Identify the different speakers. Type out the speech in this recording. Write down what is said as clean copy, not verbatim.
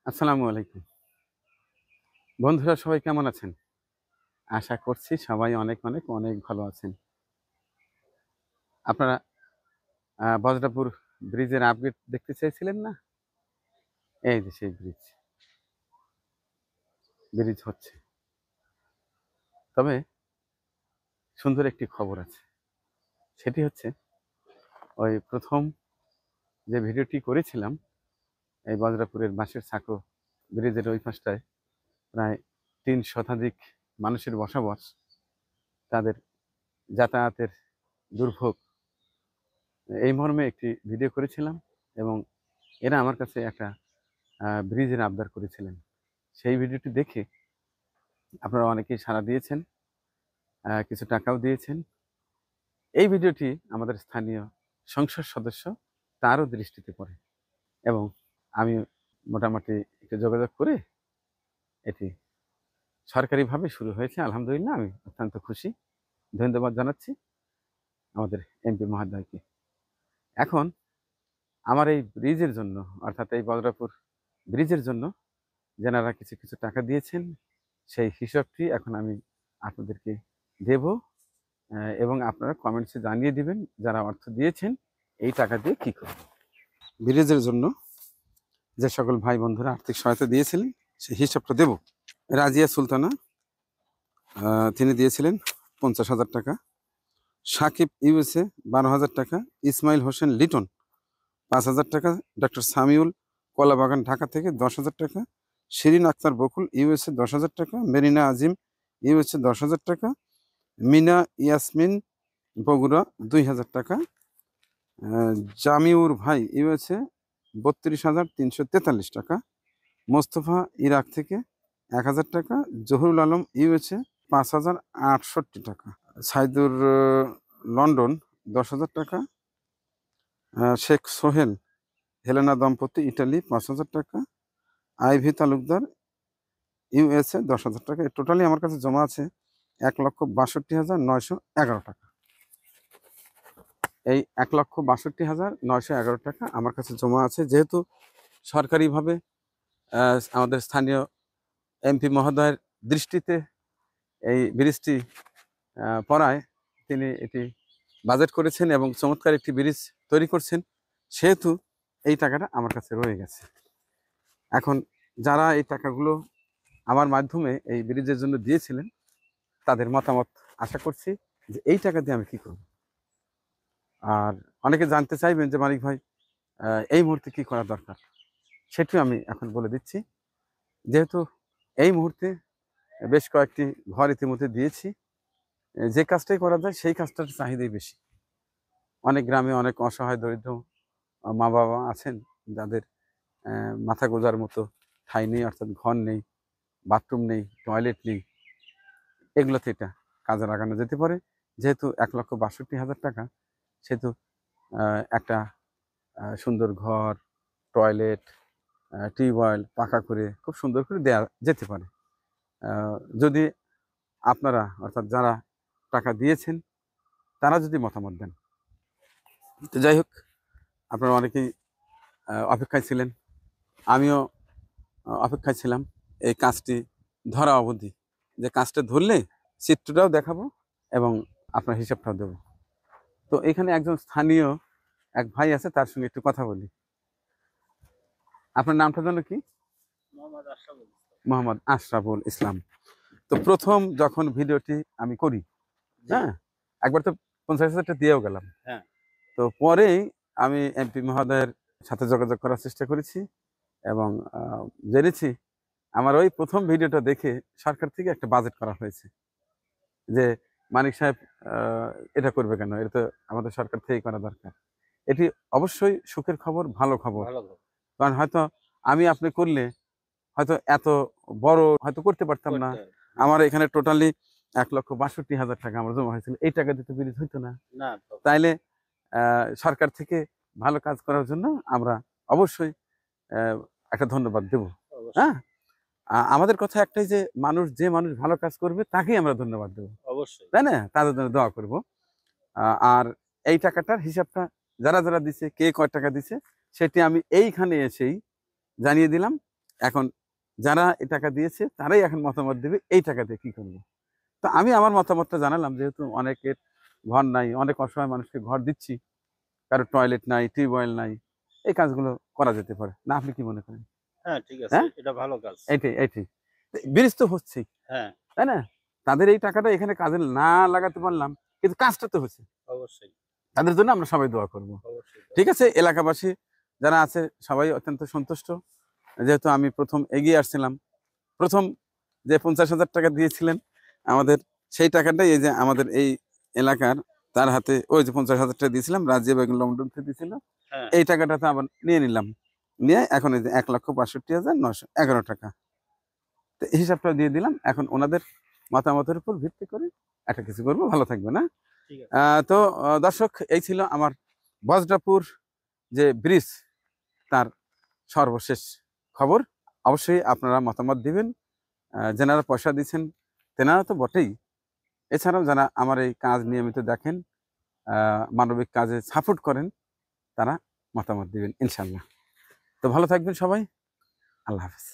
Speaker 1: আসসালামু আলাইকুম। বন্ধুরা সবাই কেমন আছেন? আশা করছি সবাই অনেক, অনেক, অনেক ভালো আছেন। আপনারা বজ্রপুর ব্রিজের আপডেট দেখতে চেয়েছিলেন না? এই যে সেই ব্রিজ হচ্ছে। তবে সুন্দর একটি খবর আছে। সেটি হচ্ছে ওই ১ম যে ভিডিওটি করেছিলাম এই বজ্রপুরের বাঁশের সাঁকো ব্রিজের ওই পাশটায় প্রায় ৩ শতাধিক মানুষের বসবাস, তাদের যাতায়াতের দুর্ভোগ, এই মর্মে একটি ভিডিও করেছিলাম এবং এরা আমার কাছে একটা ব্রিজের আবদার করেছিলেন। সেই ভিডিওটি দেখে আপনারা অনেকেই সাড়া দিয়েছেন, কিছু টাকাও দিয়েছেন। এই ভিডিওটি আমাদের স্থানীয় সংসদ সদস্য তারও দৃষ্টিতে পড়ে এবং আমি মোটামুটি একটু যোগাযোগ করে এটি সরকারিভাবে শুরু হয়েছে। আলহামদুলিল্লাহ, আমি অত্যন্ত খুশি। ধন্যবাদ জানাচ্ছি আমাদের এমপি মহোদয়কে। এখন আমার এই ব্রিজের জন্য, অর্থাৎ এই বদরাপুর ব্রিজের জন্য যেনারা কিছু, কিছু টাকা দিয়েছেন, সেই হিসাবটি এখন আমি আপনাদেরকে দেব এবং আপনারা কমেন্টসে জানিয়ে দিবেন যারা অর্থ দিয়েছেন এই টাকা দিয়ে কী করবেন। ব্রিজের জন্য যে সকল ভাই বন্ধুরা আর্থিক সহায়তা দিয়েছিলেন সেই হিসাবটা দেব। রাজিয়া সুলতানা তিনি দিয়েছিলেন ৫০,০০০ টাকা। সাকিব ইউএসএ ১২,০০০ টাকা। ইসমাইল হোসেন লিটন ৫,০০০ টাকা। ডক্টর সামিউল কলাবাগান ঢাকা থেকে ১০,০০০ টাকা। শিরিন আক্তার বকুল ইউএসএ ১০,০০০ টাকা। মেরিনা আজিম ইউএসএ ১০,০০০ টাকা। মিনা ইয়াসমিন বগুড়া ২,০০০ টাকা। জামিউর ভাই ইউএসএ ৩২,৩৪৩ টাকা। মোস্তফা ইরাক থেকে ১,০০০ টাকা। জহুরুল আলম ইউএসএ ৫,০৬৮ টাকা। সাইদুর লন্ডন ১০,০০০ টাকা। শেখ সোহেল হেলেনা দম্পতি ইটালি ৫,০০০ টাকা। আইভি তালুকদার ইউএসএ ১০,০০০ টাকা। টোটালি আমার কাছে জমা আছে ১,৬২,৯১১ টাকা। এই ১,৬২,৯১১ টাকা আমার কাছে জমা আছে। যেহেতু সরকারিভাবে আমাদের স্থানীয় এমপি মহোদয়ের দৃষ্টিতে এই ব্রিজটি পড়ায় তিনি এটি বাজেট করেছেন এবং চমৎকার একটি ব্রিজ তৈরি করছেন, সেহেতু এই টাকাটা আমার কাছে রয়ে গেছে। এখন যারা এই টাকাগুলো আমার মাধ্যমে এই ব্রিজের জন্য দিয়েছিলেন তাদের মতামত আশা করছি যে এই টাকা দিয়ে আমি কী করব। আর অনেকে জানতে চাইবেন যে মানিক ভাই এই মুহূর্তে কী করা দরকার, সেটিও আমি এখন বলে দিচ্ছি। যেহেতু এই মুহূর্তে বেশ কয়েকটি ঘর ইতিমধ্যে দিয়েছি, যে কাজটাই করা যায় সেই কাজটার চাহিদাই বেশি। অনেক গ্রামে অনেক অসহায় দরিদ্র মা বাবা আছেন যাদের মাথা গোঁজার মতো ঠাঁই নেই, অর্থাৎ ঘর নেই, বাথরুম নেই, টয়লেট নেই। এগুলোতে এটা কাজে লাগানো যেতে পারে। যেহেতু ১,৬২,০০০ টাকা, সেহেতু একটা সুন্দর ঘর, টয়লেট, টিউবওয়েল পাকা করে খুব সুন্দর করে দেয়া যেতে পারে। যদি আপনারা, অর্থাৎ যারা টাকা দিয়েছেন তারা যদি মতামত দেন। তো যাই হোক, আপনারা অনেকেই অপেক্ষায় ছিলেন, আমিও অপেক্ষায় ছিলাম এই কাজটি ধরা অবধি, যে কাজটা ধরলে চিত্রটাও দেখাবো এবং আপনার হিসাবটাও দেবো। তো এখানে একজন স্থানীয় এক ভাই আছে, তার সঙ্গে একটু কথা বলি। আপনার নামটা যেন কি? মোহাম্মদ আশরাফুল ইসলাম। তো প্রথম যখন ভিডিওটি আমি করি, হ্যাঁ, একবার তো ৫০,০০০ টাকা দিয়েও গেলাম। তো পরেই আমি এমপি মহোদয়ের সাথে যোগাযোগ করার চেষ্টা করেছি এবং জেনেছি আমার ওই প্রথম ভিডিওটা দেখে সরকার থেকে একটা বাজেট করা হয়েছে যে মানিক সাহেব এটা করবে কেন, এটা তো আমাদের সরকার থেকেই করা দরকার। এটি অবশ্যই সুখের খবর, ভালো খবর। কারণ হয়তো আমি আপনি করলে হয়তো এত বড় হয়তো করতে পারতাম না। আমার এখানে টোটালি ১,৬২,০০০ টাকা আমার জমা হয়েছিল। এই টাকা দিয়ে তো ব্রিজ হইতো না। তাইলে সরকার থেকে ভালো কাজ করার জন্য আমরা অবশ্যই একটা ধন্যবাদ দেব। হ্যাঁ, আমাদের কথা একটাই যে যে মানুষ ভালো কাজ করবে তাকেই আমরা ধন্যবাদ দেবো, অবশ্যই, তাই না? তাদের জন্য দোয়া করব। আর এই টাকাটার হিসাবটা যারা যারা দিছে, কে কয় টাকা দিছে, সেটি আমি এইখানে এসেই জানিয়ে দিলাম এখন যারা এই টাকা দিয়েছে তারাই এখন মতামত দেবে এই টাকা দিয়ে কি করবো। তো আমি আমার মতামতটা জানালাম, যেহেতু অনেকের ঘর নাই, অনেক অসহায় মানুষকে ঘর দিচ্ছি, কারো টয়লেট নাই, টিউবওয়েল নাই, এই কাজগুলো করা যেতে পারে না? আপনি কি মনে করেন?
Speaker 2: হ্যাঁ, ঠিক আছে,
Speaker 1: হ্যাঁ,
Speaker 2: এটা ভালো কাজ।
Speaker 1: এইটাই এইটাই ব্রিজ তো হচ্ছেই,
Speaker 2: হ্যাঁ,
Speaker 1: তাই না? তাদের এই টাকাটা এখানে কাজে না লাগাতে পারলাম, কিন্তু কাজটা তো হচ্ছে।
Speaker 2: অবশ্যই,
Speaker 1: তাদের জন্য আমরা সবাই দোয়া করব।
Speaker 2: অবশ্যই।
Speaker 1: ঠিক আছে, এলাকাবাসী যারা আছে সবাই অত্যন্ত সন্তুষ্ট, যেহেতু আমি প্রথম এগিয়ে আসছিলাম। প্রথম যে 50,000 টাকা দিয়েছিলেন আমাদের, সেই টাকাটাই এই যে আমাদের এই এলাকার তার হাতে, ওই যে 50,000 টাকা দিয়েছিলাম, রাজীব বেগম লন্ডন থেকে দিয়েছিল,
Speaker 2: হ্যাঁ,
Speaker 1: এই টাকাটা তো আবার নিয়ে নিলাম। নিয়ে এখন এই যে 1,65,911 টাকা, তো এই হিসাবটা দিয়ে দিলাম। এখন ওনাদের মতামতের উপর ভিত্তি করে একটা কিছু করবো, ভালো থাকবে না?
Speaker 2: ঠিক আছে।
Speaker 1: তো দর্শক, এই ছিল আমার বজ্রাপুর যে ব্রিজ তার সর্বশেষ খবর। অবশ্যই আপনারা মতামত দিবেন। যেনারা পয়সা দিচ্ছেন তেনারা তো বটেই, এছাড়াও যারা আমার এই কাজ নিয়মিত দেখেন, মানবিক কাজে সাপোর্ট করেন, তারা মতামত দিবেন ইনশাল্লাহ। তো ভালো থাকবেন সবাই। আল্লাহ হাফেজ।